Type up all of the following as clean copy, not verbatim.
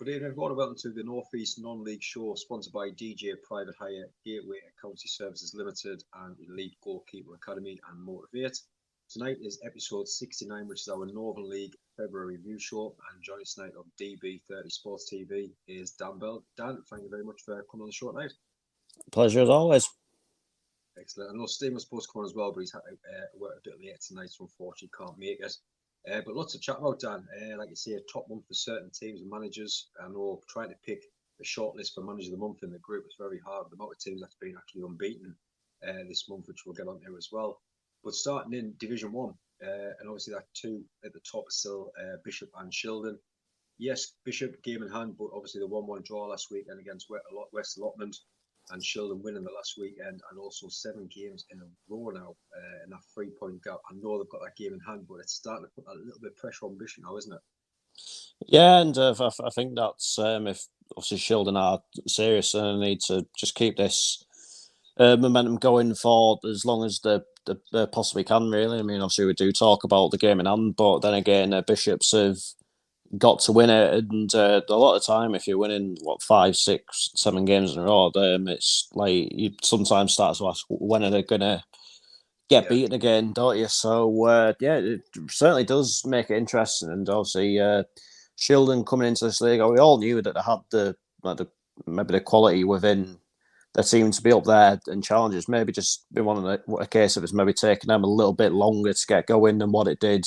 Good evening, everyone. Welcome to the North East Non-League Show, sponsored by DJ Private Hire, Gateway Accountancy Services Limited, and Elite Goalkeeper Academy and Motivate. Tonight is episode 69, which is our Northern League February review show. And joining us tonight on DB30 Sports TV is Dan Bell. Dan, thank you very much for coming on the show tonight. Pleasure as always. Excellent. I know Steve was supposed to come on as well, but he's had to work a bit late tonight, so unfortunately can't make it. But lots to chat about, Dan. Like you say, a top month for certain teams and managers. I know trying to pick a short list for manager of the month in the group is very hard. The amount of teams that's been actually unbeaten this month, which we'll get on to as well. But starting in Division 1, and obviously that two at the top are still Bishop and Shildon. Yes, Bishop game in hand, but obviously the 1-1 draw last weekend against West Allotment, and Shildon winning the last weekend, and also 7 games in a row now in that 3-point gap. I know they've got that game in hand, but it's starting to put a little bit of pressure on Bishop now, isn't it? Yeah, and I think that's if obviously Shildon are serious and they need to just keep this momentum going for as long as they possibly can, really. I mean, obviously we do talk about the game in hand, but then again, Bishops have got to win it, and a lot of time if you're winning 5, 6, 7 games in a row, it's like you sometimes start to ask when are they gonna get beaten again, don't you? So yeah, it certainly does make it interesting, and obviously Shildon coming into this league, we all knew that they had maybe the quality within their team to be up there and challenges. Maybe just been a case of it's maybe taking them a little bit longer to get going than what it did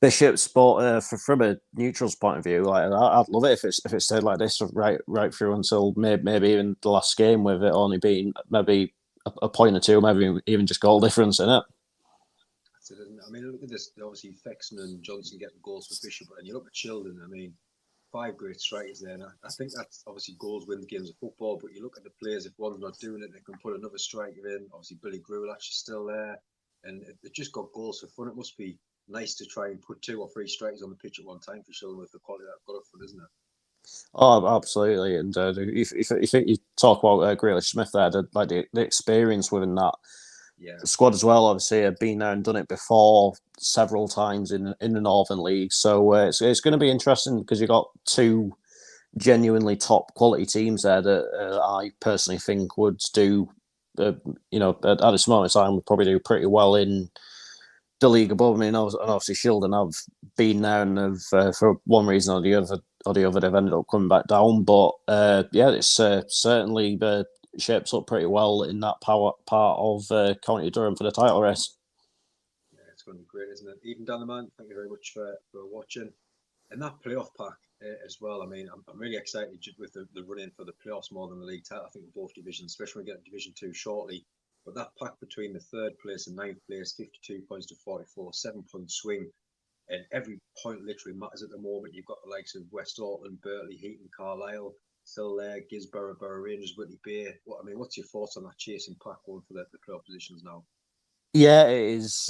Bishops, but from a neutral's point of view, like I'd love it if it stayed like this right through until maybe even the last game, with it only being maybe a point or two, maybe even just goal difference in it. That's it, isn't it? I mean, look at this. Obviously, Fexman and Johnson getting goals for Bishop, and you look at Shildon. I mean, 5 great strikers there. And I think that's obviously goals win games of football. But you look at the players. If one's not doing it, they can put another striker in. Obviously, Billy Gruelach is still there, and they just got goals for fun. It must be nice to try and put 2 or 3 strikers on the pitch at one time for Shildon with the quality that I've got up front, isn't it? Oh, absolutely. And if you talk about Grealish Smith there, the experience within that squad as well. Obviously, I've been there and done it before several times in the Northern League. So it's going to be interesting because you've got 2 genuinely top quality teams there that I personally think would do, at this moment in time, would probably do pretty well in the league above. I mean, obviously Shildon have been there and have, for one reason or the other, they've ended up coming back down. But yeah, it's certainly shapes up pretty well in that part of County Durham for the title race. Yeah, it's going to be great, isn't it? Even Dan the man, thank you very much for watching. And that playoff pack as well. I mean, I'm really excited with the run-in for the playoffs more than the league title. I think both divisions, especially when we get to Division 2 shortly. But that pack between the 3rd place and 9th place, 52 points to 44, 7-point swing. And every point literally matters at the moment. You've got the likes of West Auckland, Berkeley, Heaton, Carlisle still there, Gisborough, Borough Rangers, Whitley Bay. What's your thoughts on that chasing pack going for the playoff positions now? Yeah, it is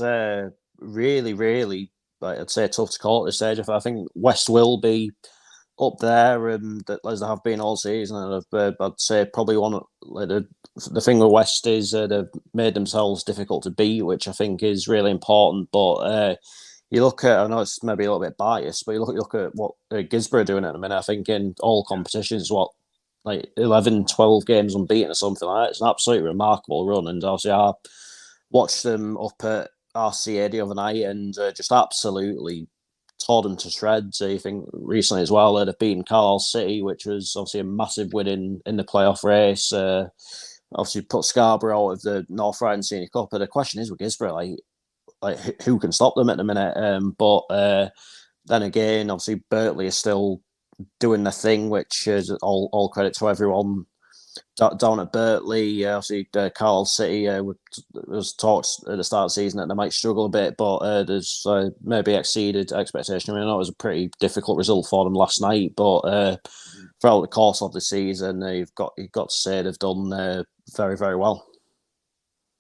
really, really, like I'd say, tough to call at this stage. I think West will be up there, as they have been all season. And I'd say probably the thing with West is they've made themselves difficult to beat, which I think is really important. But you look at, I know it's maybe a little bit biased, but you look at what Gisborough are doing at the minute. I think in all competitions, like 11, 12 games unbeaten or something like that. It's an absolutely remarkable run. And obviously, I watched them up at RCA the other night and just absolutely tore them to shreds. I think recently as well, they've beaten Carlisle City, which was obviously a massive win in the playoff race. Obviously, put Scarborough out of the North Ryde Senior Cup. But the question is with Gisborough, like who can stop them at the minute? But then again, obviously, Berkeley is still doing the thing, which is all credit to everyone down at Berkeley. Obviously, Carlisle City was talked at the start of the season that they might struggle a bit, but there's maybe exceeded expectation. I mean, I know it was a pretty difficult result for them last night, but throughout the course of the season, you've got to say they've done very, very well.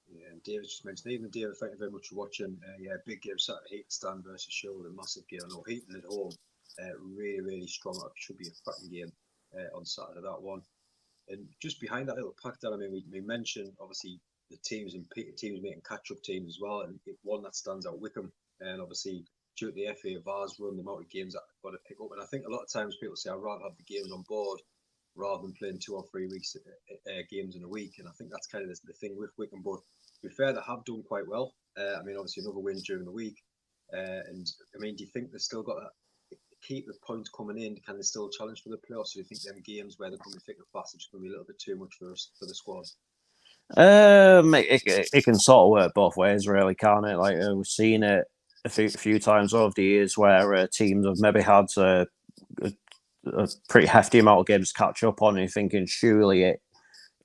Yeah, and David just mentioned, even David, thank you very much for watching. Yeah, big game Saturday, Heaton Stand versus Shildon, massive game. I know Heaton at home, really, really strong. It should be a cracking game on Saturday, that one. And just behind that little pack, I mean, we mentioned obviously the teams making catch-up teams as well, and one that stands out, Wickham, and obviously due to the FA Vars run, the amount of games that got to pick up. And I think a lot of times people say, I'd rather have the games on board rather than playing 2 or 3 weeks games in a week. And I think that's kind of the thing with Wickham. But to be fair, they have done quite well. I mean, obviously another win during the week. And I mean, do you think they've still got that? Keep the points coming in? Can they still challenge for the playoffs? Or do you think them games where they're coming thick and fast are just going to be a little bit too much for us, for the squad? It can sort of work both ways, really, can't it? Like we've seen it a few times over the years where teams have maybe had a pretty hefty amount of games to catch up on, and you're thinking surely it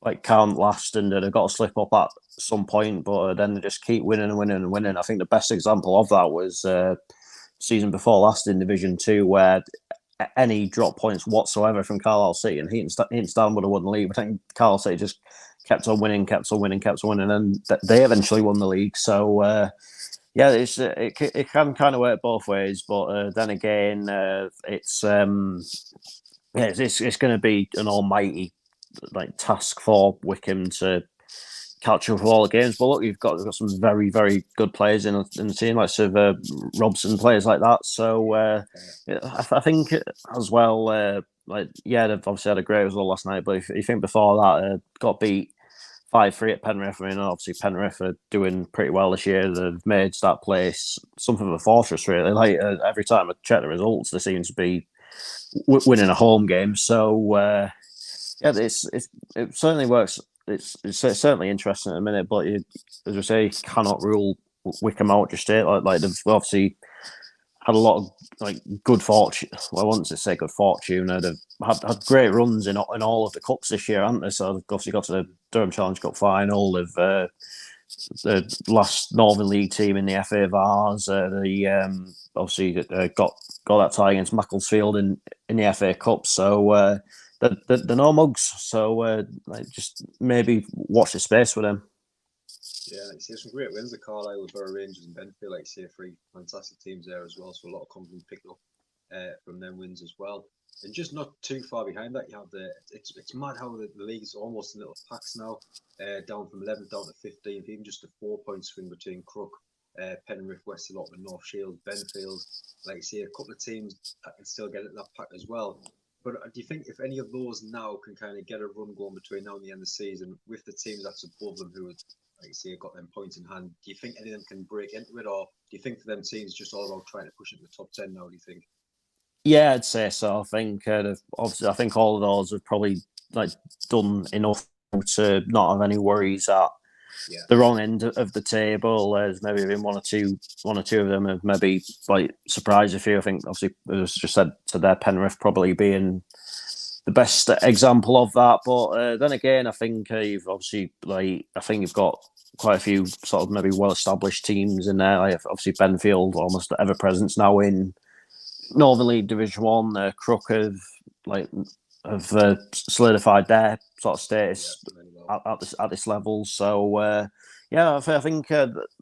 like can't last, and they've got to slip up at some point, but then they just keep winning and winning and winning. I think the best example of that was season before last in Division Two, where any drop points whatsoever from Carlisle City and Heatonstown would have won the league. I think Carlisle City just kept on winning, and they eventually won the league. So yeah, it can kind of work both ways, but then again, it's going to be an almighty like task for Wickham to catch up with all the games. But look, you've got some very, very good players in the team, like Robson, players like that. So I think as well, they've obviously had a great result last night. But if you think before that, got beat 5-3 at Penrith. I mean, obviously Penrith are doing pretty well this year. They've made that place something of a fortress, really. Like every time I check the results, they seem to be winning a home game. So yeah, it certainly works. It's certainly interesting at the minute, but as we say, cannot rule Wickham out just yet. Like they've obviously had a lot of like good fortune. Well, I wouldn't say good fortune. They've had great runs in all of the cups this year, haven't they? So they've obviously got to the Durham Challenge Cup final. They've the last Northern League team in the FA Vars. Obviously got that tie against Macclesfield in the FA Cup. So they're no mugs. So just maybe watch the space with them. Yeah, like you say, some great wins. The Carlisle, Borough Rangers, and Benfield, like you say, 3 fantastic teams there as well. So a lot of confidence picked up from them wins as well. And just not too far behind that, you have it's mad how the league's almost in little packs now, down from 11th down to 15th, even just a 4-point swing between Crook, Penrith, West Allotment, North Shields, Benfield. Like you say, a couple of teams that can still get in that pack as well. But do you think if any of those now can kind of get a run going between now and the end of the season with the teams that's above them who, like you say, got them points in hand, do you think any of them can break into it, or do you think for them teams just all about trying to push it to the top 10 now, do you think? Yeah, I'd say so. I think obviously, I think all of those have probably like done enough to not have any worries at the wrong end of the table. There's maybe been one or two of them have maybe like surprised a few. I think obviously it was just said to their Penrith probably being the best example of that. But then again, I think you've obviously I think you've got quite a few sort of maybe well established teams in there. Like obviously Benfield, almost ever present now in Northern League Division One. Crook have solidified their sort of status at this level. So yeah, I think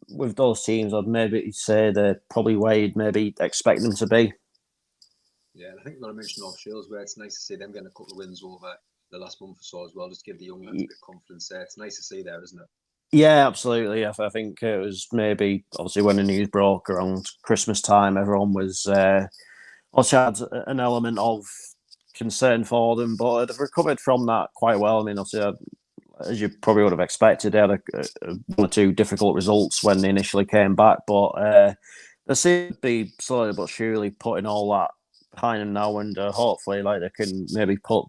with those teams, I'd maybe say they're probably where you'd maybe expect them to be. Yeah, and I think we've got to mention North Shields, where it's nice to see them getting a couple of wins over the last month or so as well. Just give the young lads a bit of confidence there. It's nice to see there, isn't it? Yeah, absolutely. I think it was maybe obviously when the news broke around Christmas time, everyone was also had an element of concern for them, but they've recovered from that quite well. I mean, obviously, as you probably would have expected, they had one or two difficult results when they initially came back, but they seem to be slowly but surely putting all that behind them now, and hopefully, like they can maybe put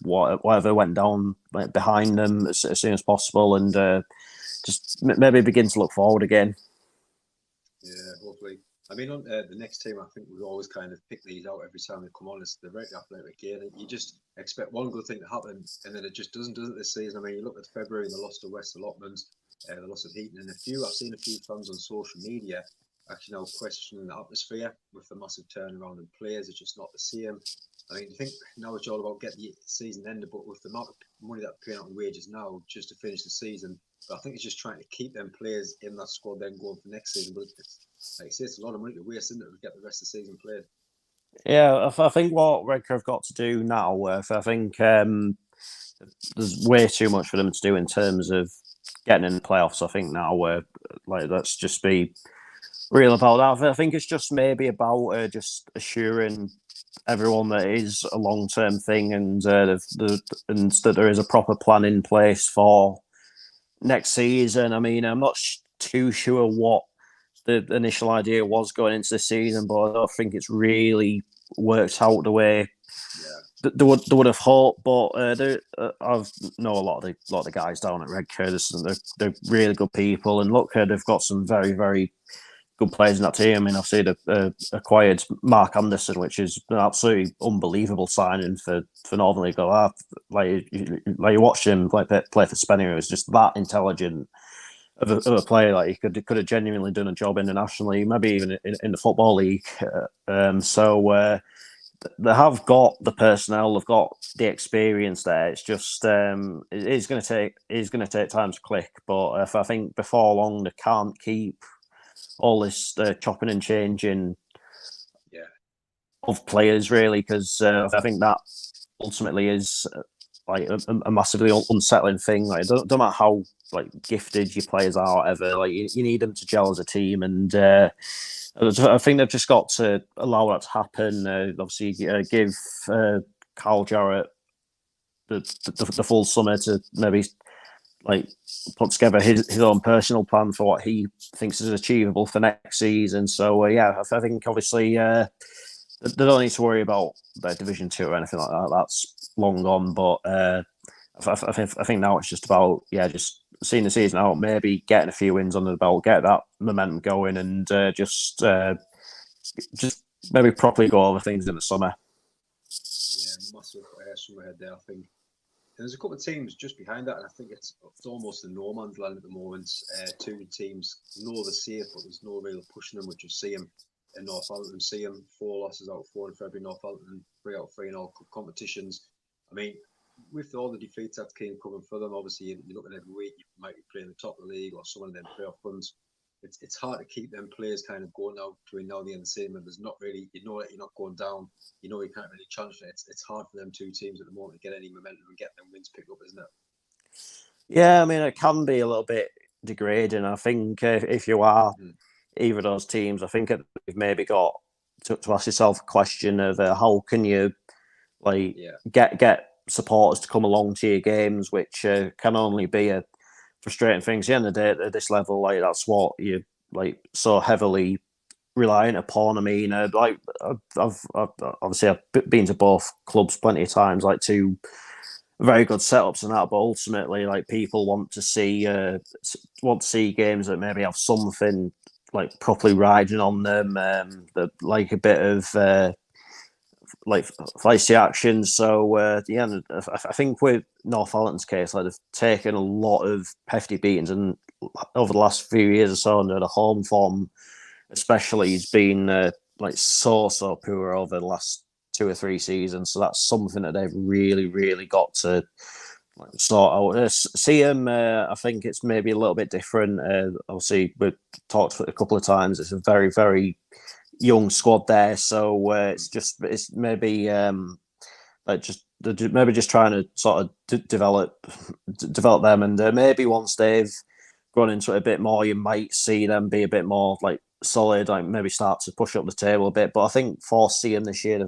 whatever went down behind them as soon as possible, and just maybe begin to look forward again. Yeah, hopefully. I mean, on the next team, I think we always kind of pick these out every time they come on. It's the very athletic again, and you just expect one good thing to happen, and then it just doesn't this season. I mean, you look at February and the loss to West Allotment, the loss of Heaton, and I've seen a few fans on social media actually now questioning the atmosphere with the massive turnaround in players. It's just not the same. I mean, I think now it's all about getting the season ended, but with the amount of money that they're paying out in wages now just to finish the season, but I think it's just trying to keep them players in that squad then going for next season. But it's, like you say, it's a lot of money to waste, isn't it, to get the rest of the season played? Yeah, I think what Redcar have got to do now, I think there's way too much for them to do in terms of getting in the playoffs. I think now let's just be real about that. I think it's just maybe about just assuring everyone that it is a long term thing, and and that there is a proper plan in place for next season. I mean, I'm not too sure what the initial idea was going into the season, but I don't think it's really worked out the way they would have hoped. But I've know a lot of the guys down at Red Curtis, and they're really good people. And look, they've got some very very good players in that team. I mean, I've seen acquired Mark Anderson, which is an absolutely unbelievable signing for Northern League. Like you watched him play for Spenny, it was just that intelligent of a player. Like he could have genuinely done a job internationally, maybe even in the football league. They have got the personnel, they've got the experience there. It's just it's going to take time to click. But if I think before long they can't keep all this chopping and changing of players, really, because I think that ultimately is like a massively unsettling thing. Like, it don't matter how like gifted your players are, or whatever. Like, you need them to gel as a team, and I think they've just got to allow that to happen. Obviously, give Carl Jarrett the full summer to maybe like put together his own personal plan for what he thinks is achievable for next season. So I think obviously they don't need to worry about their Division 2 or anything like that. That's long gone. But I think now it's just about just seeing the season out, maybe getting a few wins under the belt, get that momentum going, and just maybe properly go over things in the summer. Yeah, massive summer ahead there, I think. There's a couple of teams just behind that, and I think it's almost a no man's land at the moment. Two teams know they're safe, but there's no real pushing them, which you see them in Northampton. See them 4 losses out of 4 in February. Northampton 3 out of 3 in all competitions. I mean, with all the defeats that came coming for them, obviously you're looking every week. You might be playing the top of the league or some of them playoff runs. It's hard to keep them players kind of going out between now and the end of the season. There's not really, you know that you're not going down. You know you can't really challenge it. It's hard for them two teams at the moment to get any momentum and get them wins picked up, isn't it? Yeah, I mean, it can be a little bit degrading. I think if you are either of those teams, I think you've maybe got to ask yourself a question of how can you get supporters to come along to your games, which can only be a frustrating thing. At the end of the day, at this level, like that's what you so heavily reliant upon. I mean, I've obviously I've been to both clubs plenty of times, like two very good setups and that, but ultimately, like people want to see games that maybe have something like properly riding on them, that like a bit of like feisty action. So I think with Northallerton's case, like they've taken a lot of hefty beatings, and over the last few years or so, under the home form, especially, has been like so poor over the last 2 or 3 seasons. So that's something that they've really, really got to sort out. I think it's maybe a little bit different. Obviously, we've talked a couple of times. It's a very, very young squad there, so it's maybe maybe just trying to sort of develop them, and maybe once they've gone into it a bit more, you might see them be a bit more like solid, like maybe start to push up the table a bit. But I think for CM this year,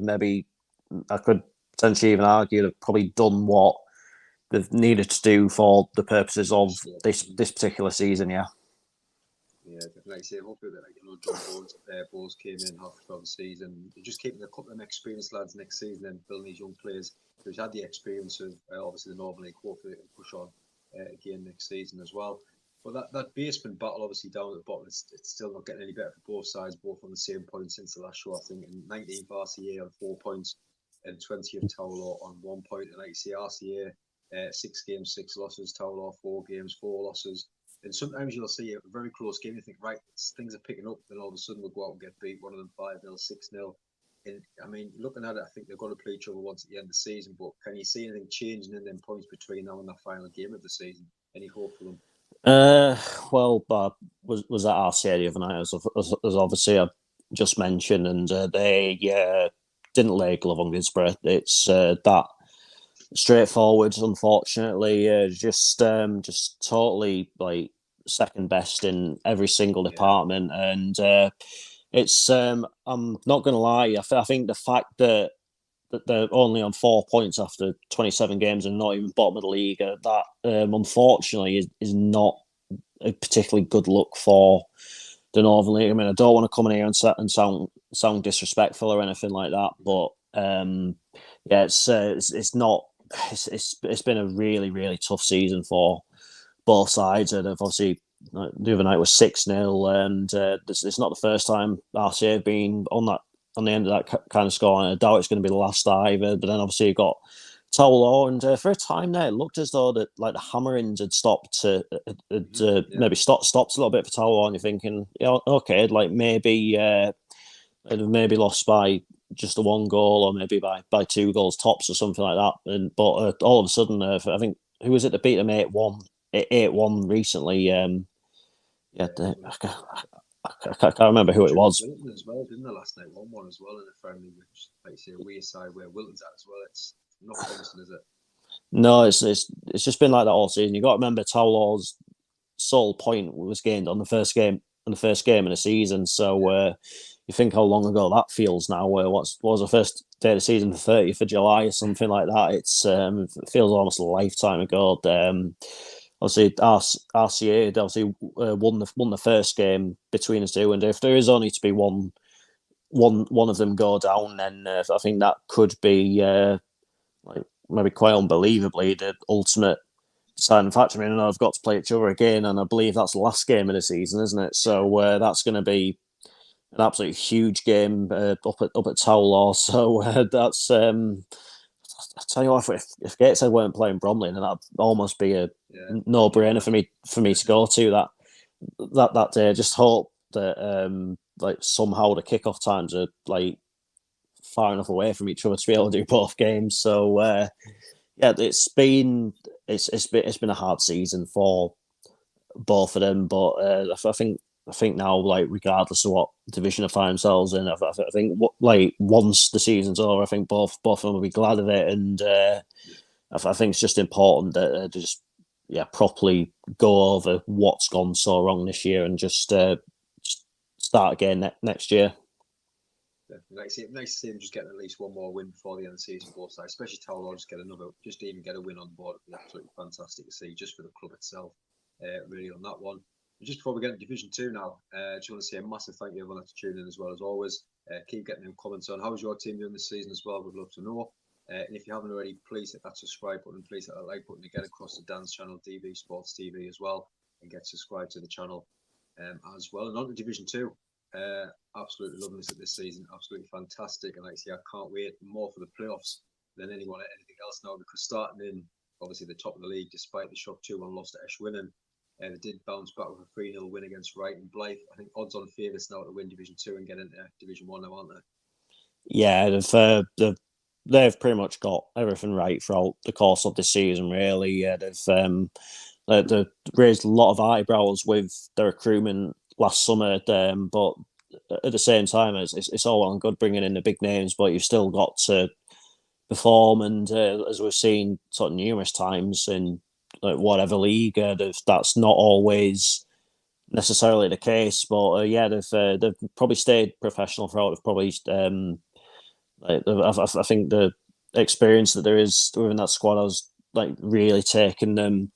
I could potentially even argue they've probably done what they've needed to do for the purposes of this particular season. Yeah. Yeah, like I say, hopefully that John Bowles came in halfway through the season. They're just keeping a couple of experienced lads next season and building these young players who's had the experience of obviously the Northern League. Hopefully they can push on again next season as well. But that basement battle, obviously down at the bottom, it's still not getting any better for both sides, both on the same points since the last show. I think in 19th RCA on 4 points and 20th Towler on 1 point. And like you say, RCA 6 games, 6 losses, Towler 4 games, 4 losses. And sometimes you'll see a very close game. You think, right, things are picking up. Then all of a sudden we'll go out and get beat. One of them 5-0, 6-0. And I mean, looking at it, I think they're going to play each other once at the end of the season. But can you see anything changing in them points between now and that final game of the season? Any hope for them? Well, Bob was at RCA the other night, as obviously I just mentioned, and they didn't lay glove on Gisborough. It's that straightforward, unfortunately. Just totally like second best in every single department, and it's I'm not going to lie. I think the fact that they're only on 4 points after 27 games and not even bottom of the league. That unfortunately is not a particularly good look for the Northern League. I mean, I don't want to come in here and sound disrespectful or anything like that, but yeah, it's not. It's been a really really tough season for both sides, and obviously the other night was 6-0, and it's not the first time RCA have been on the end of that kind of score, and I doubt it's going to be the last either. But then obviously you got Towler, and for a time there, it looked as though that like the hammerings had stopped, maybe stopped a little bit for Towler, and you're thinking, yeah, okay, like maybe maybe lost by just a one goal or maybe by 2 goals tops or something like that. And but all of a sudden, I think who was it that beat them 8-1 recently? Yeah, I can't remember who it was. Wilton as well, didn't they, last night? 1-1 as well in a friendly, which, like you say, a weird side where Wilton's at as well. It's not promising, is it? No, it's just been like that all season. You got to remember Towler's sole point was gained on the first game in the season. So you think how long ago that feels now. What was the first day of the season, the 30th of July or something like that? It feels almost a lifetime ago. Obviously, RCA had obviously won the first game between the two, and if there is only to be one of them go down, then I think that could be like maybe quite unbelievably the ultimate deciding factor. I mean, I've got to play each other again, and I believe that's the last game of the season, isn't it? So that's going to be an absolutely huge game up at Towler. So that's I tell you what, if Gateshead weren't playing Bromley, then that'd almost be a no-brainer for me to go to that day. I just hope that like somehow the kickoff times are like far enough away from each other to be able to do both games. So yeah, it's been a hard season for both of them, but I think now, like regardless of what division they find themselves in, I think like once the season's over, I think both of them will be glad of it, and I think it's just important that just properly go over what's gone so wrong this year and just start again next year. Nice to see him just getting at least one more win before the end of the season, both sides, especially Towler, just even get a win on board. It'd be absolutely fantastic to see, just for the club itself, really, on that one. And just before we get into Division 2 now, I just want to say a massive thank you everyone that's tuning in as well as always. Keep getting them comments on how's your team doing this season as well. We'd love to know. And if you haven't already, please hit that subscribe button, please hit that like button to get across the Dan's channel, DV Sports TV as well, and get subscribed to the channel as well. And on to Division 2. Absolutely loving this at this season, absolutely fantastic, and like I say, I can't wait more for the playoffs than anything else now, because starting in obviously the top of the league, despite the shock 2-1 loss to Ashwinnan, they did bounce back with a 3-0 win against Wright and Blythe. I think odds on favourites now to win Division 2 and get into Division 1 now, aren't they? Yeah, they've pretty much got everything right throughout the course of the season. Really, yeah, they've raised a lot of eyebrows with their recruitment last summer, but at the same time, it's all well and good bringing in the big names, but you've still got to perform. And as we've seen sort of numerous times in like whatever league, that's not always necessarily the case. But yeah, they've probably stayed professional throughout. They've probably I think the experience that there is within that squad has like really taken them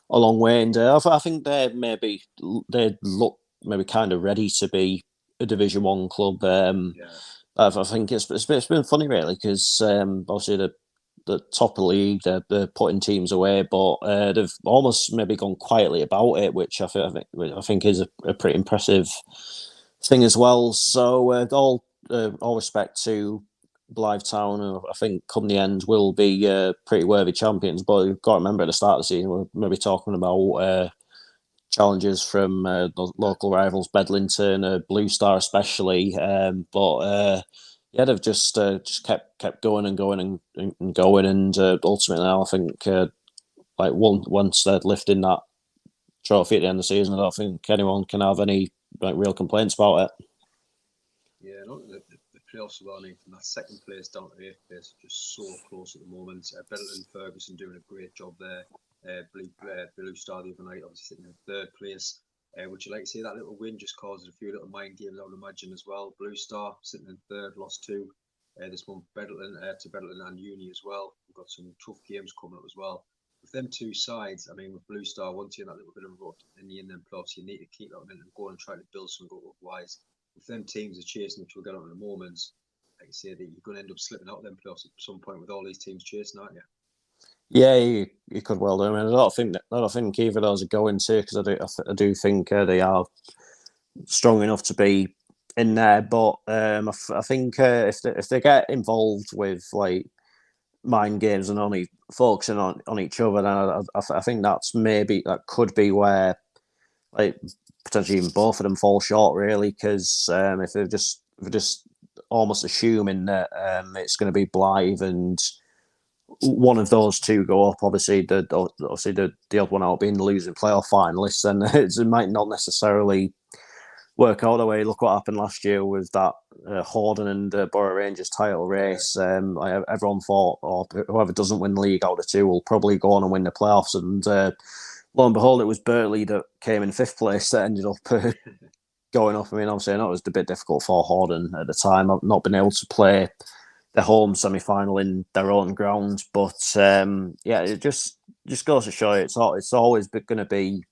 a long way, and I think they look maybe kind of ready to be a Division 1 club. I think it's been funny really, because obviously the top of the league, they're putting teams away, but they've almost maybe gone quietly about it, which I think is a pretty impressive thing as well. So all respect to Blythe Town, who I think come the end will be pretty worthy champions. But you've got to remember at the start of the season, we're maybe talking about challenges from the local rivals, Bedlington, Blue Star especially. But yeah, they've just kept going and going and going, and ultimately now I think like once they're lifting that trophy at the end of the season, I don't think anyone can have any like real complaints about it. Yeah, the playoffs are running from that second place down to eighth place, just so close at the moment. Bedlington Ferguson doing a great job there. Blue Star the other night, obviously sitting in third place. Would you like to see that little win just caused a few little mind games, I would imagine, as well? Blue Star sitting in third, lost 2. this month, Bedlington and Uni as well. We've got some tough games coming up as well. With them two sides, I mean, with Blue Star, once you're in that little bit of rut and you're in them playoffs, you need to keep that momentum going and try to build some goal. Otherwise, if them teams are chasing, which we'll get on in a moment, like you say, that you're going to end up slipping out of them playoffs at some point with all these teams chasing, aren't you? Yeah, you could well do. I mean, I don't think either of those are going to, because I do think they are strong enough to be in there. But I think if they get involved with like mind games and only focusing on each other, then I think that could be where like potentially even both of them fall short, really, because if they're just almost assuming that it's going to be Blythe and one of those two go up, obviously the odd one out being the losing playoff finalists, then it might not necessarily work out the way. Look what happened last year with that Horden and Borough Rangers title race. Everyone thought, whoever doesn't win the league out of two will probably go on and win the playoffs, and lo and behold, it was Burtley that came in fifth place that ended up going up. I mean, obviously, I know it was a bit difficult for Horden at the time. I've not been able to play the home semi-final in their own ground, but it just goes to show you it's always going to be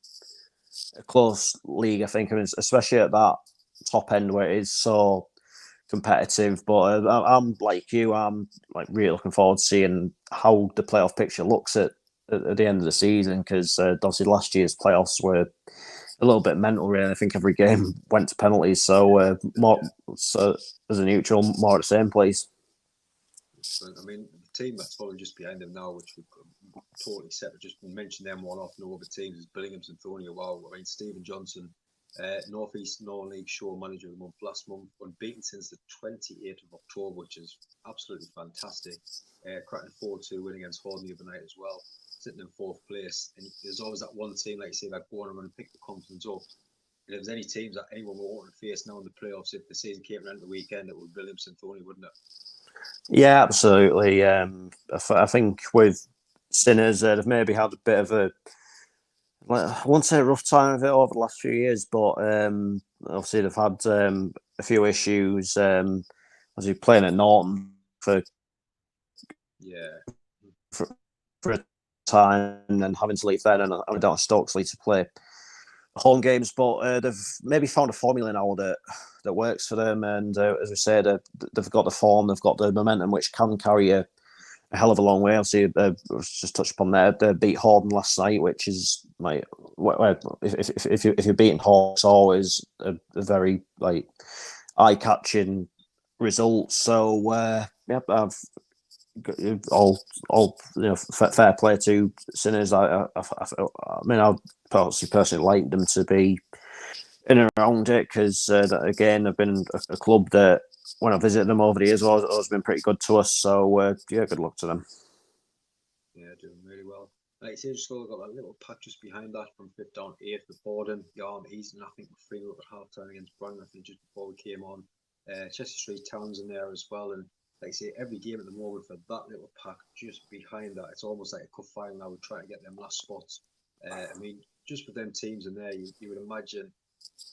a close league, I think, especially at that top end where it is so competitive. But I'm like you, I'm like really looking forward to seeing how the playoff picture looks at the end of the season, because obviously last year's playoffs were a little bit mental, really. I think every game went to penalties, so so as a neutral, more at the same place. I mean, the team that's following just behind them now, which we've totally separate, just mention them one off, no other teams, is Billingham and Thonia. Wow, I mean, Stephen Johnson, North East Non-League Show Manager of the Month last month, unbeaten since the 28th of October, which is absolutely fantastic. Cracking 4-2 win against Horden the other night as well, sitting in fourth place. And there's always that one team, like you say, that go on and pick the confidence up. And if there's any teams that anyone will want to face now in the playoffs, if the season came around the weekend, it would be Williams and Thonia, wouldn't it? Yeah, absolutely. I think with Sinners, they've maybe had a bit of I won't say a rough time of it over the last few years, but obviously they've had a few issues. Obviously playing at Norton for for a time, and then having to leave then and down to Stokesley to play home games, but they've maybe found a formula now that works for them. And as we said, they've got the form, they've got the momentum, which can carry a hell of a long way. Obviously, just touched upon there. They beat Horden last night, which is like, if you're beating Horden, it's always a very like eye-catching result. So I've all fair play to Sinners. I mean, I personally like them to be in and around it, because again, they've been a club that when I visit them over the years, has been pretty good to us. So good luck to them. Yeah, doing really well. Like I say, just got that little patch just behind that from 5th down to 8th with Borden, Yarm, Easton. I think we're 3 up at half time against Brown, I think just before we came on. Chester Street Town's in there as well. And like I say, every game at the moment for that little pack just behind that, it's almost like a cup final now. We're trying to get them last spots. I mean, just with them teams in there, you would imagine,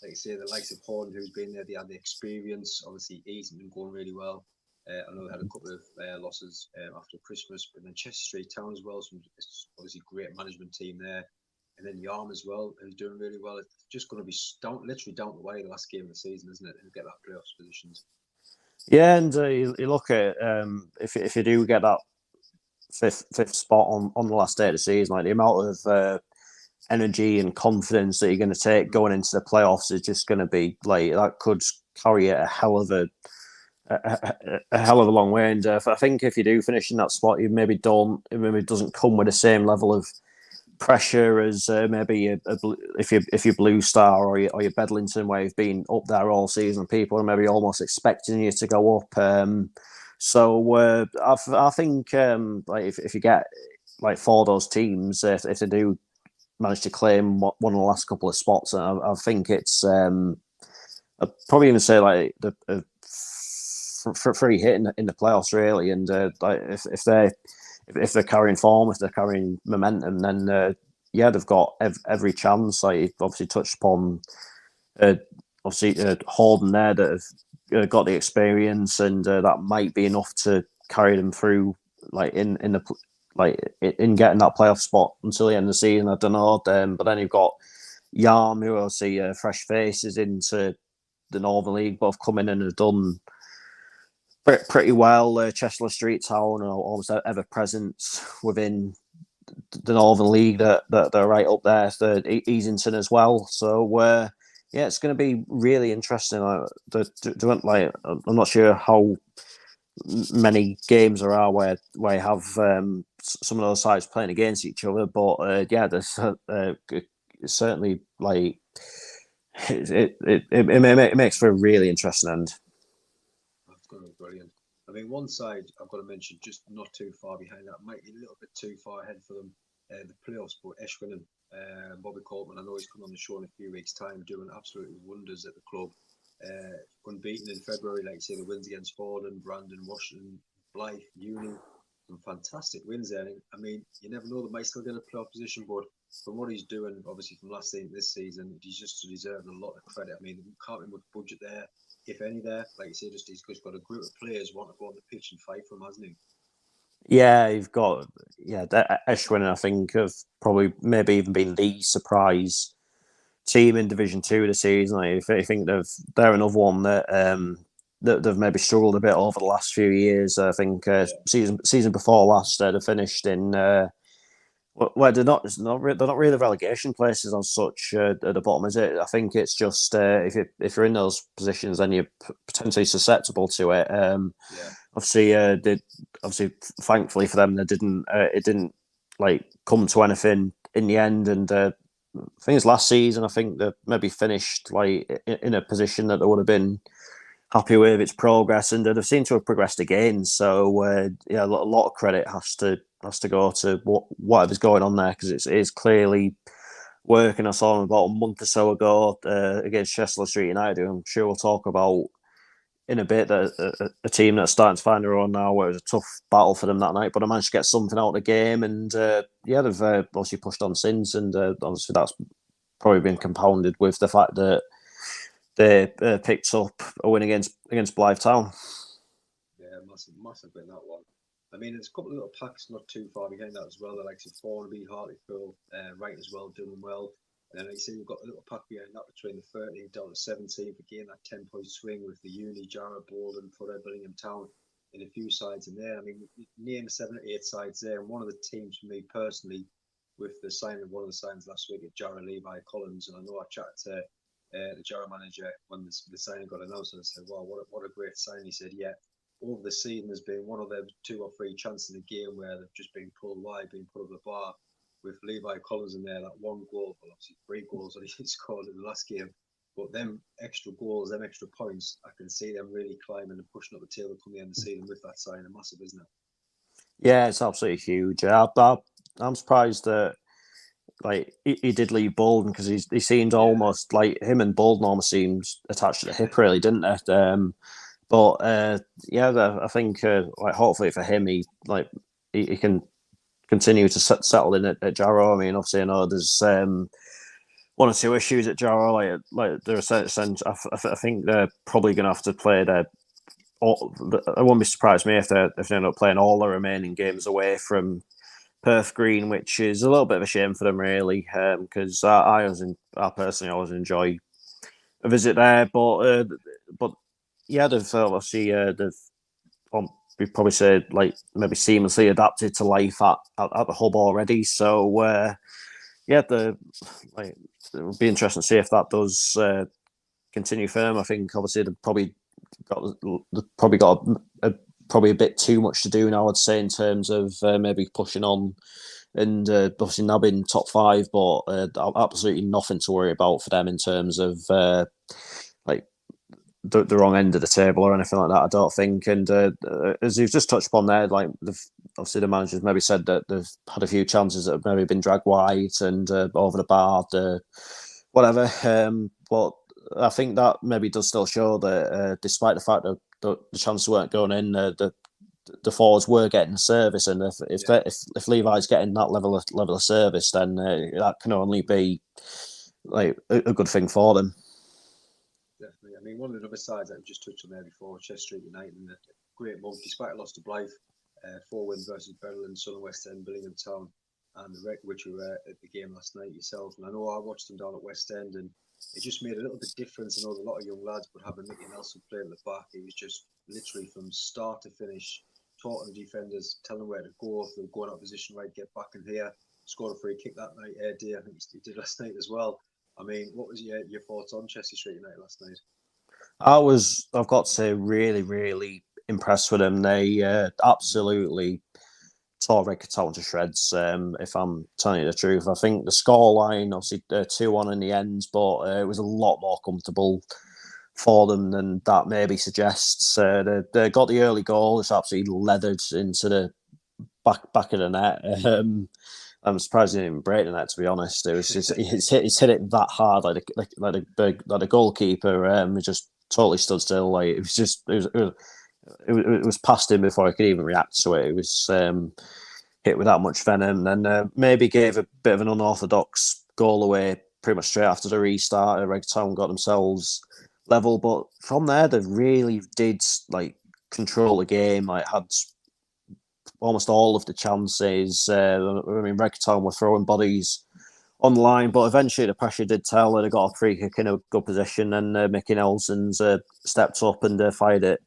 like I say, the likes of Horden, who's been there, they had the experience. Obviously, Easton been going really well. I know they had a couple of losses after Christmas, but then Chester Street Town as well. So it's obviously great management team there, and then Yarm as well, who's doing really well. It's just going to be literally down the way the last game of the season, isn't it? And get that playoffs positions. Yeah, and you look at if you do get that fifth spot on the last day of the season, like the amount of energy and confidence that you're going to take going into the playoffs is just going to be like, that could carry a hell of a long way. And I think if you do finish in that spot, it maybe doesn't come with the same level of pressure as maybe if you're Blue Star or you're Bedlington, where you've been up there all season. People are maybe almost expecting you to go up. I think like if you get like for those teams, if they do manage to claim one of the last couple of spots, I think it's I'd probably even say like the free hit in the playoffs, really. And like if they're carrying form, if they're carrying momentum, then they've got every chance. Like you've obviously touched upon, Horden there, that have got the experience, and that might be enough to carry them through, like in getting that playoff spot until the end of the season. I don't know. But then you've got Yarm, who I see fresh faces into the Northern League, both come in and have done pretty well. Chester Street Town are almost ever presence within the Northern League that they're right up there. Easington as well. So yeah, it's going to be really interesting. I'm not sure how many games there are where you have some of those sides playing against each other, but yeah, there's certainly like it makes for a really interesting end. That's going to be brilliant. I mean, one side I've got to mention, just not too far behind that, might be a little bit too far ahead for them. The playoffs, but Eshwin and Bobby Coleman, I know he's coming on the show in a few weeks' time, doing absolutely wonders at the club. Unbeaten in February, like you say, the wins against Fordham, Brandon, Washington, Blythe, Uni, some fantastic wins there. I mean, you never know, they might still get a playoff position, but from what he's doing, obviously from last season, this season, he's just deserved a lot of credit. I mean, can't be much budget there, if any there. Like you say, he's just got a group of players who want to go on the pitch and fight for him, hasn't he? Yeah, you've got Eshwin. I think have probably maybe even been the surprise team in Division Two this season. I think they're another one that they've maybe struggled a bit over the last few years. I think season before last they finished in well, they're not really relegation places on such at the bottom, is it? I think it's just if you're in those positions, then you're potentially susceptible to it. Obviously, thankfully for them, it didn't like come to anything in the end. And I think it's last season. I think they maybe finished like in a position that they would have been happy with its progress, and they've seemed to have progressed again. So yeah, a lot of credit has to go to whatever's going on there, because it is clearly working. I saw them about a month or so ago against Chester Street United. I'm sure we'll talk about in a bit that a team that's starting to find their own now, where it was a tough battle for them that night, but I managed to get something out of the game, and yeah, they've obviously pushed on since, and obviously that's probably been compounded with the fact that they picked up a win against Blythe Town. Yeah, massive win that one. I mean, there's a couple of little packs not too far behind that as well. The likes of Thornaby, Hartlepool, right as well, doing well. And then like you see, we've got a little pack behind that between the 13th down to 17th. Again, that 10-point swing with the Uni, Jarrah, Borden, Footer, Billingham Town, and a few sides in there. I mean, name 7 or 8 sides there. And one of the teams for me personally, with the signing of one of the signs last week at Jarrah, Levi Collins, and I know I chatted to the Jarrah manager when the signing got announced, and I said, "Wow, what a great sign!" He said, "Yeah, over the season there's been one of them 2 or 3 chances in the game where they've just been pulled wide, been put over the bar." With Levi Collins in there, that 1 goal, well, obviously 3 goals that he scored in the last game, but them extra goals, them extra points, I can see them really climbing and pushing up the table come the end of the season with that signing. Massive, isn't it? Yeah, it's absolutely huge. I'm surprised that like he did leave Bolden, because he seemed almost like him and Bolden almost seemed attached to the hip, really, didn't they? But yeah, I think like hopefully for him, he can continue to settle in at Jarrow. I mean, obviously, I know there's 1 or 2 issues at Jarrow. Like there's I think they're probably going to have to play their. It wouldn't be surprised me if they end up playing all the remaining games away from Perth Green, which is a little bit of a shame for them, really, because I personally always enjoy a visit there. But yeah, they've obviously we've probably said like maybe seamlessly adapted to life at the hub already. So yeah, it would be interesting to see if that does continue for them. I think obviously they've probably got probably a bit too much to do now, I'd say, in terms of maybe pushing on and obviously now being top 5, but absolutely nothing to worry about for them in terms of like the wrong end of the table or anything like that, I don't think. And as you've just touched upon there, like obviously the managers maybe said that they've had a few chances that have maybe been dragged wide and over the bar, whatever. But I think that maybe does still show that despite the fact that the chances weren't going in, the forwards were getting service, and if Levi's getting that level of service, then that can only be like a good thing for them. Definitely. I mean, one of the other sides that we just touched on there before, Chester Street United, and the great month, despite a loss to Blythe, 4 wins versus Berlin, Southern West End, Billingham Town, and the Rec, which we were at the game last night yourself. And I know I watched them down at West End, and it just made a little bit difference. I know a lot of young lads, but having Mickey Nelson playing at the back, it was just literally from start to finish, talking to defenders, telling them where to go. If they're going out of position, right, get back in here. Scored a free kick that night, Dear. I think he did last night as well. I mean, what was your thoughts on Chester Street United last night? I've got to say, really, really impressed with them. They absolutely tore Red Town to shreds, if I'm telling you the truth. I think the scoreline, obviously 2-1 in the end, but it was a lot more comfortable for them than that maybe suggests. They got the early goal. It's absolutely leathered into the back of the net. I'm surprised he didn't even break the net, to be honest. It was just he's hit it that hard, like the goalkeeper. It just totally stood still. Like it was just it was past him before he could even react to it. It was hit with that much venom, and maybe gave a bit of an unorthodox goal away pretty much straight after the restart. Reg Town got themselves level, but from there they really did like control the game. Like had almost all of the chances. I mean, Reg Town were throwing bodies on the line, but eventually the pressure did tell. They got a free kick in a good position, and Mickey Nelson's stepped up and fired it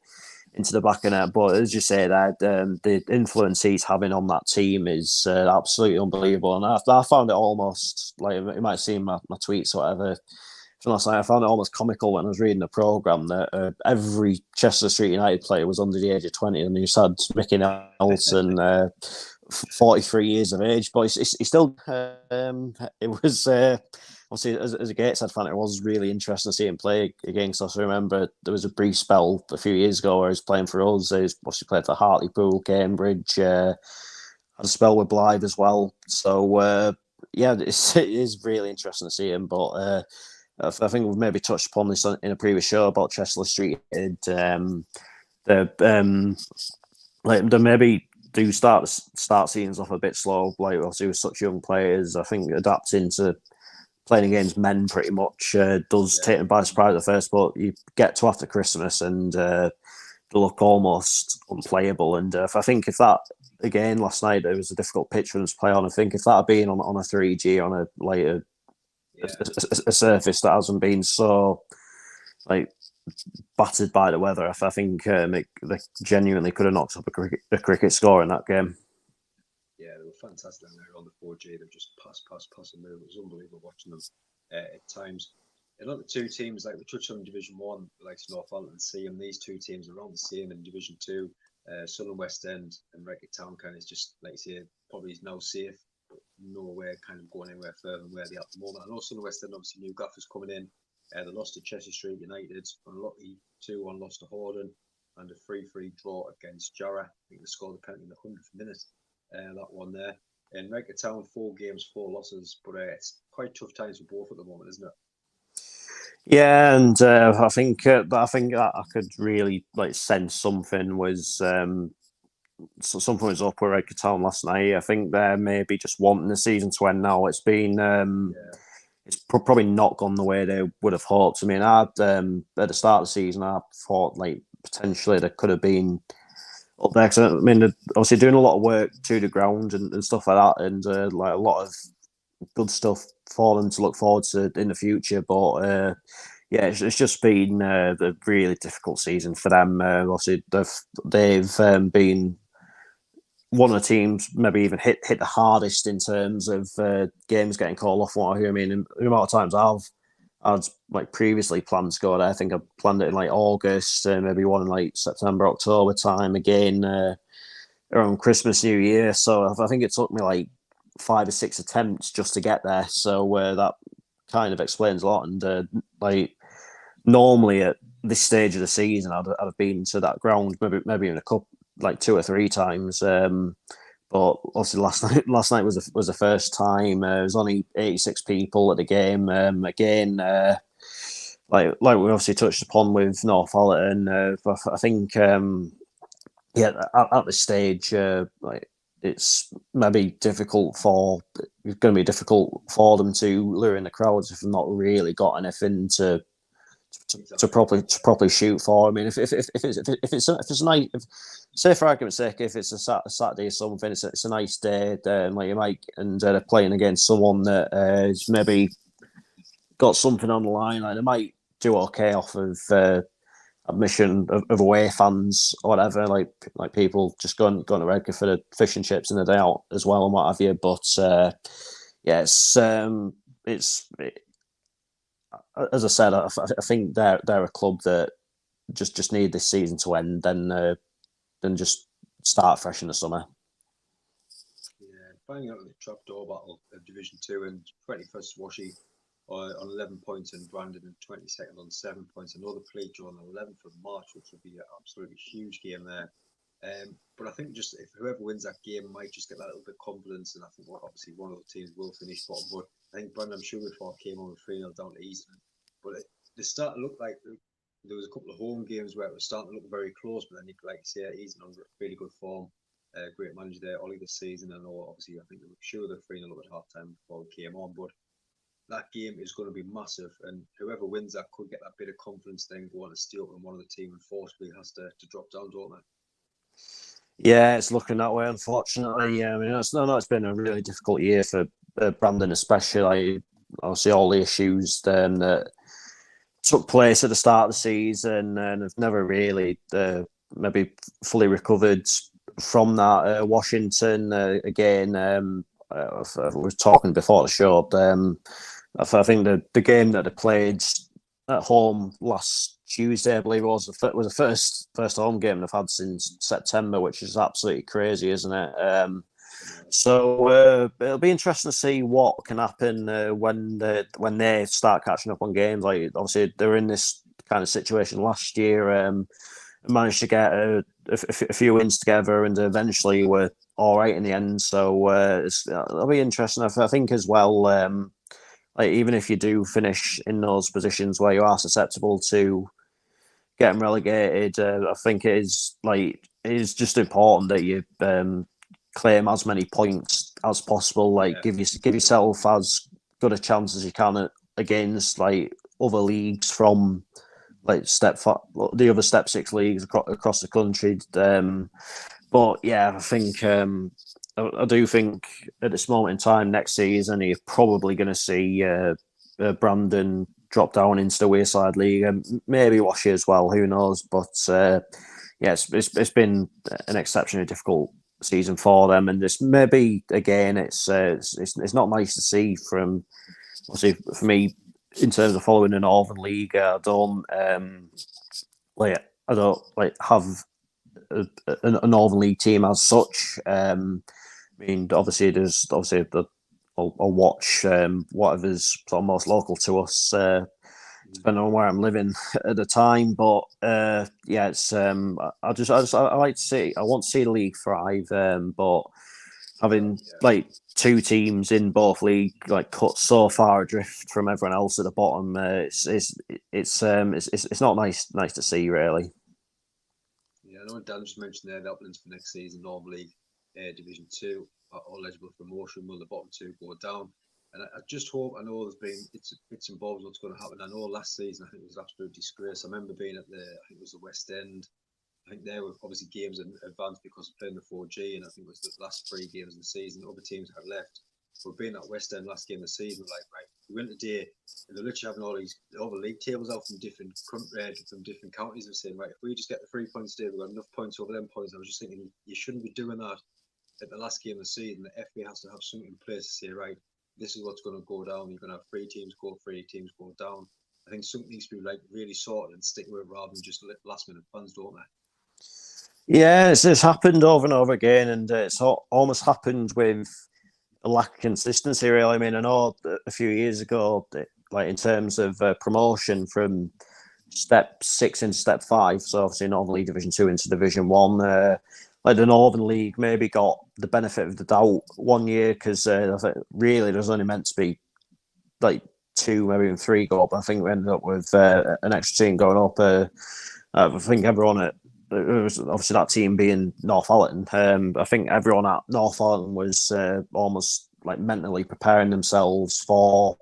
into the back of net. But as you say, that the influence he's having on that team is absolutely unbelievable. And I found it almost like you might have seen my tweets or whatever from last night. I found it almost comical when I was reading the programme that every Chester Street United player was under the age of 20, and you just had Mickey Nelson, 43 years of age, but he still. It was. Obviously, as a Gateshead fan, it was really interesting to see him play against us. I remember there was a brief spell a few years ago where he was playing for us. He played for Hartlepool, Cambridge, had a spell with Blythe as well. So, yeah, it is really interesting to see him. But I think we've maybe touched upon this in a previous show about Chester Street. They maybe do start seasons off a bit slow. Like obviously with such young players, I think adapting to playing against men pretty much does take them by surprise at first, but you get to after Christmas and they look almost unplayable. And I think if that, again, last night, it was a difficult pitch for them to play on. I think if that had been on a 3G, on a surface that hasn't been so like battered by the weather, I think they genuinely could have knocked up a cricket score in that game. Yeah, they were fantastic on the 4G. They just pass and move. It was unbelievable watching them at times. And not the two teams, like we touched on Division 1, like Northampton and Seaham, these two teams are around the same in Division 2. Southern West End and Redgate Town kind of just, like you say, probably is now safe, but nowhere kind of going anywhere further than where they are at the moment. I know Southern West End, obviously, new gaffers coming in. They lost to Chester Street United, unlucky 2-1 loss to Horden, and a 3-3 draw against Jarrah. I think they scored the penalty in the 100th minute. That one there. In Redgate Town, 4 games, 4 losses, but it's quite tough times for both at the moment, isn't it? Yeah, and I think that I could really like sense something was something was up with Redgate Town last night. I think they're maybe just wanting the season to end now. It's been it's probably not gone the way they would have hoped. I mean, at the start of the season, I thought like potentially there could have been up there. Cause, I mean, they're obviously doing a lot of work to the ground and stuff like that, and like a lot of good stuff for them to look forward to in the future. But yeah, it's just been a really difficult season for them. Obviously, they've been one of the teams maybe even hit the hardest in terms of games getting called off. What I mean, the amount of times I'd like previously planned to go there. I think I planned it in like August, maybe one in like September, October time again around Christmas, New Year. So I think it took me like 5 or 6 attempts just to get there. So that kind of explains a lot. And like normally at this stage of the season, I'd have been to that ground maybe in a couple, like 2 or 3 times. But obviously last night was the first time. There was only 86 people at the game. Again, like we obviously touched upon with Northallerton. I think at this stage, like it's maybe it's going to be difficult for them to lure in the crowds if they've not really got anything to to properly shoot for. I mean, if it's a nice, say for argument's sake, if it's a Saturday or something, it's a nice day, like you might, and they're playing against someone that has maybe got something on the line, like they might do okay off of admission of away fans or whatever, like people just going to Redcar for the fish and chips in the day out as well and what have you. But yeah, it's as I said, I think they're a club that just need this season to end, then just start fresh in the summer. Yeah, finding out the trapdoor battle of Division 2 and 21st Washy on 11 points and Brandon and 22nd on 7 points. Another play draw on the 11th of March, which would be an absolutely huge game there. But I think just if whoever wins that game might just get that little bit of confidence, and I think obviously one of the teams will finish bottom. But I think Brandon Sugarford came on with 3-0 down to Easton. But they start to look like there was a couple of home games where it was starting to look very close, but then like you say, Easton on really good form. Great manager there, Ollie this season. I know obviously I think they were sure they're 3-0 at half time before we came on, but that game is going to be massive, and whoever wins that could get that bit of confidence, then go on to steal from one of the team, and forcibly has to drop down, don't they? Yeah, it's looking that way, unfortunately. I mean, it's been a really difficult year for Brandon, especially. Obviously, all the issues that took place at the start of the season and have never really maybe fully recovered from that. Washington, again, I was talking before the show. I think the game that they played at home last Tuesday, I believe it was the first home game they've had since September, which is absolutely crazy, isn't it? So it'll be interesting to see what can happen when they start catching up on games. Like obviously they were in this kind of situation last year, managed to get a few wins together, and eventually were all right in the end. So it'll be interesting. I think as well. Like even if you do finish in those positions where you are susceptible to getting relegated, I think it is just important that you claim as many points as possible. Like give yourself as good a chance as you can against like other leagues from like the other step 6 leagues across the country. But yeah, I think I do think at this moment in time next season you're probably going to see Brandon drop down into the Wearside League and maybe Washy as well. Who knows? But yeah, it's been an exceptionally difficult season for them, and this maybe again it's not nice to see from obviously for me in terms of following the Northern League. I don't have a Northern League team as such. I mean, obviously I'll watch whatever's sort of most local to us, depending on where I'm living at the time. But yeah, it's I like to see. I want to see the league thrive. But having like 2 teams in both league like cut so far adrift from everyone else at the bottom, it's not nice to see, really. Yeah, I know Dan just mentioned there the openings for next season, Northern League Division 2 are all eligible for promotion. Will the bottom 2 go down? And I just hope, I know there's been bits and bobs what's going to happen. I know last season I think it was an absolute disgrace. I remember being at I think it was the West End. I think there were obviously games in advance because of playing the 4G, and I think it was the last 3 games of the season. Other teams had left. But being at West End last game of the season, like right, we went today, and they're literally having all the league tables out from different counties and saying, right, if we just get the 3 points today, we've got enough points over them points. I was just thinking, you shouldn't be doing that at the last game of the season. The FA has to have something in place to say, right, this is what's going to go down. You're going to have 3 teams go, 3 teams go down. I think something needs to be like really sorted and stick with it rather than just last minute plans, don't they? Yeah, it's happened over and over again, and it's almost happened with a lack of consistency, really. I mean, I know a few years ago, like in terms of promotion from step 6 into step 5, so obviously Northern League Division 2 into Division 1, like the Northern League maybe got the benefit of the doubt one year because I think really there's only meant to be like 2, maybe even 3 go up. I think we ended up with an extra team going up. I think everyone it was obviously that team being Northallerton. I think everyone at Northallerton was almost like mentally preparing themselves for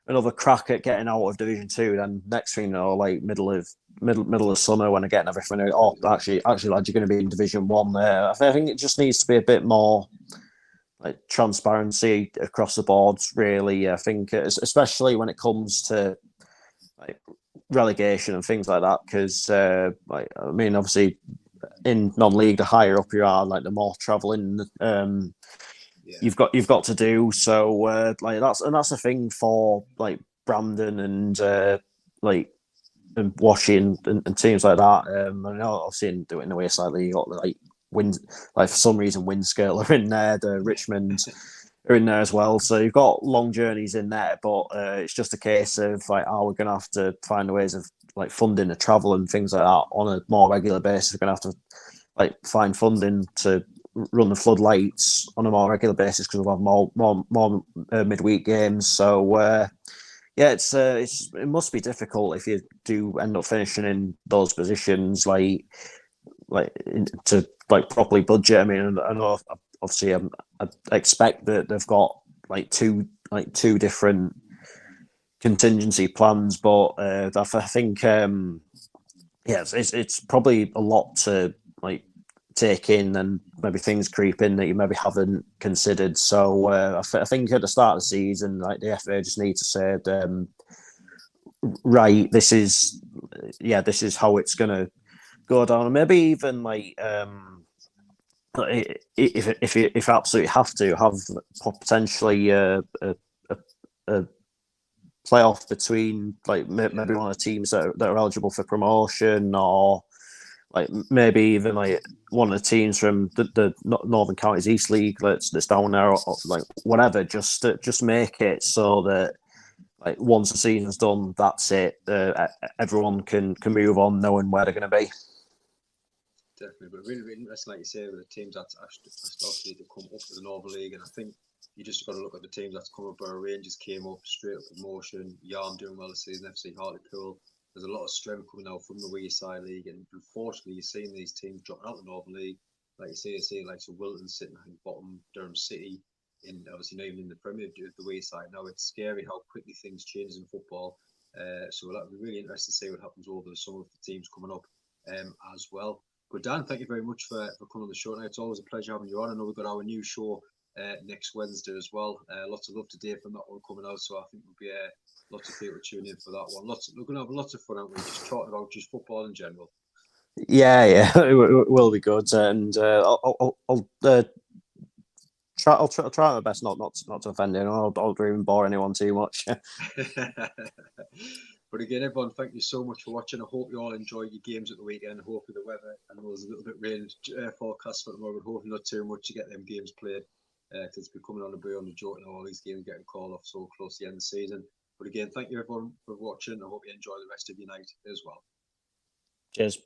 another crack at getting out of Division Two. Then next thing you know, like middle of summer when I get everything, oh, actually, lads, you're going to be in Division One. There, I think it just needs to be a bit more like transparency across the boards. Really, I think, especially when it comes to like relegation and things like that, because like I mean, obviously in non-league, the higher up you are, like the more travelling you've got to do. So like that's the thing for like Brandon and like and Washington and teams like that. I know I've seen do it in the Wayside League. You got like wind, like for some reason Windscale are in there. The Richmond are in there as well. So you've got long journeys in there, but it's just a case of like, we're going to have to find ways of like funding the travel and things like that on a more regular basis. We're going to have to like find funding to run the floodlights on a more regular basis because we'll have more midweek games. So yeah, it must be difficult if you do end up finishing in those positions, to like properly budget. I mean, I know obviously I expect that they've got like two different contingency plans, but I think yeah, it's probably a lot to like take in, and maybe things creep in that you maybe haven't considered. So I think at the start of the season, like the FA just need to say, right, this is how it's gonna go down, and maybe even like if you absolutely have to have potentially a playoff between like maybe one of the teams that are eligible for promotion, or like maybe even like one of the teams from the Northern Counties East League that's down there, or like whatever. Just make it so that like once the season's done, that's it. Everyone can move on knowing where they're going to be. Definitely, but really, really interesting, like you say, with the teams that's actually obviously to come up to the Northern League, and I think you just got to look at the teams that's come up. Our Rangers came up straight up promotion. Yarm doing well this season. FC Hartlepool. There's a lot of strength coming out from the Wayside League, and unfortunately, you're seeing these teams dropping out the Northern League. Like you say, you're seeing like so Wilton sitting at the bottom, Durham City, in obviously not even in the Premier the Wayside. Now it's scary how quickly things change in football. So that'll be really interesting to see what happens over the summer with the teams coming up as well. But Dan, thank you very much for coming on the show tonight. It's always a pleasure having you on. I know we've got our new show next Wednesday as well. Lots of love today from that one coming out. So I think there'll be lots of people tuning in for that one. We're going to have lots of fun, aren't we? Just talking about just football in general. Yeah, it will be good, and I'll try my best not to offend anyone. I'll even bore anyone too much. But again, everyone, thank you so much for watching. I hope you all enjoy your games at the weekend. Hopefully the weather, I know there's a little bit rain forecast for tomorrow, but hopefully not too much to get them games played. Because it's becoming on the boy on the joke now, all these games getting called off so close to the end of the season. But again, thank you everyone for watching. I hope you enjoy the rest of your night as well. Cheers.